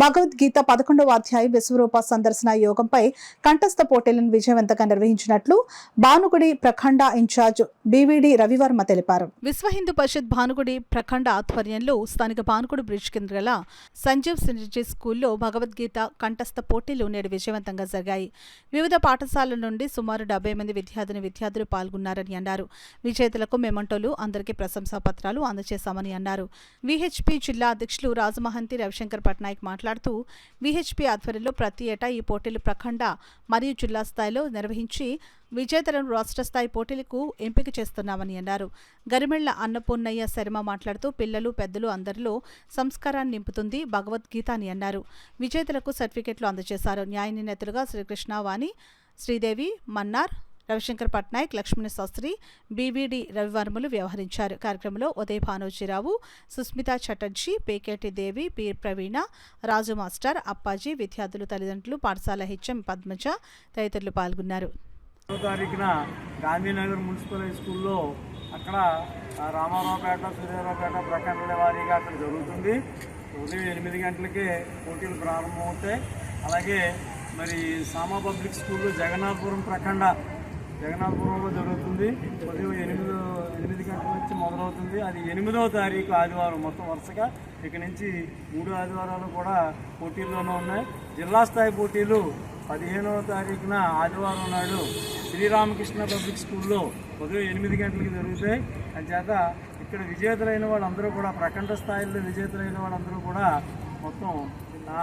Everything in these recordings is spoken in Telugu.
భగవద్గీత 11వ అధ్యాయం విశ్వరూప సందర్శన యోగంపై కంఠస్థ పోటీలను విజయవంతంగా నిర్వహించినట్లు భానుగుడి ప్రఖండ ఇన్ఛార్జ్ బీవీడి రవివర్మ తెలిపారు. విశ్వ హిందూ పరిషత్ భానుగుడి ప్రఖండ ఆధ్వర్యంలో స్థానిక భానుగుడి బ్రిడ్జ్ కింద గల సంజీవ్ సినర్జీ స్కూల్లో భగవద్గీత కంఠస్థ పోటీలు నేడు విజయవంతంగా జరిగాయి. వివిధ పాఠశాలల నుండి సుమారు 70 మంది విద్యార్థులు పాల్గొన్నారని అన్నారు. విజేతలకు మెమంటోలు, అందరికీ ప్రశంసా పత్రాలు అందజేశామని అన్నారు. విహెచ్పి జిల్లా అధ్యక్షులు రాజమహంతి రవిశంకర్ పట్నాయక్ మాట్లాడుతూ విహెచ్పి ఆధ్వర్యంలో ప్రతి ఏటా ఈ పోటీలు ప్రఖండ మరియు జిల్లా స్థాయిలో నిర్వహించి విజేతలను రాష్ట్ర స్థాయి పోటీలకు ఎంపిక చేస్తున్నామని అన్నారు. గరిమెళ్ల అన్నపూర్ణయ్య శర్మ మాట్లాడుతూ పిల్లలు, పెద్దలు అందరిలో సంస్కారాన్ని నింపుతుంది భగవద్గీత అని అన్నారు. విజేతలకు సర్టిఫికెట్లు అందజేశారు. న్యాయ నిర్ణేతలుగా శ్రీకృష్ణ వాణి, శ్రీదేవి, మన్నార్, రవిశంకర్ పట్నాయక్, లక్ష్మణ శాస్త్రి, బీవీడి రవివర్మలు వ్యవహరించారు. కార్యక్రమంలో ఉదయ్ భానోజీరావు, సుస్మిత చటర్జీ, పేకేటి దేవి, పి ప్రవీణ, రాజు మాస్టర్, అప్పాజీ, విద్యార్థులు, తల్లిదండ్రులు, పాఠశాల హెచ్ఎం పద్మజ తదితరులు పాల్గొన్నారు. తారీఖున గాంధీనగర్ మున్సిపల్ హై స్కూల్లో అక్కడ రామారావుపేట, సూర్యారావుపేట ప్రఖండల వారీగా అక్కడ జరుగుతుంది. ఉదయం 8 గంటలకే పోటీలు ప్రారంభమవుతాయి. అలాగే మరి సామా పబ్లిక్ స్కూల్లో జగన్నాథపురంలో జరుగుతుంది. ఉదయం 8 గంటల నుంచి మొదలవుతుంది. అది 8వ తారీఖు ఆదివారం. మొత్తం వరుసగా ఇక నుంచి 3 ఆదివారాలు కూడా పోటీల్లోనే ఉన్నాయి. జిల్లా స్థాయి పోటీలు 15వ తారీఖున ఆదివారం నాడు శ్రీరామకృష్ణ పబ్లిక్ స్కూల్లో ఉదయం 8 గంటలకు జరుగుతాయి. అంచేత ఇక్కడ విజేతలైన వాళ్ళందరూ కూడా ప్రఖండ స్థాయిలో విజేతలైన వాళ్ళందరూ కూడా మొత్తం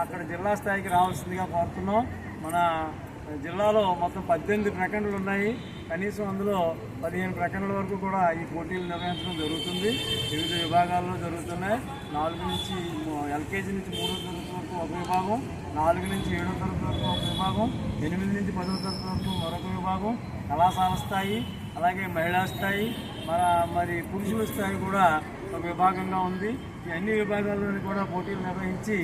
అక్కడ జిల్లా స్థాయికి రావాల్సిందిగా కోరుతున్నాం. మన జిల్లాలో మొత్తం 18 ప్రఖండలు ఉన్నాయి. కనీసం అందులో 15 ప్రఖండల వరకు కూడా ఈ పోటీలు నిర్వహించడం జరుగుతుంది. వివిధ విభాగాల్లో జరుగుతున్నాయి. 4 నుంచి ఎల్కేజీ నుంచి 3వ తరగతి వరకు ఒక విభాగం, 4 నుంచి 7వ తరగతి వరకు ఒక విభాగం, 8 నుంచి 10వ తరగతి వరకు మరొక విభాగం, కళాశాల స్థాయి, అలాగే మహిళా స్థాయి, మరి పురుషుల స్థాయి కూడా ఒక విభాగంగా ఉంది. ఈ అన్ని విభాగాల్లోని కూడా పోటీలు నిర్వహించి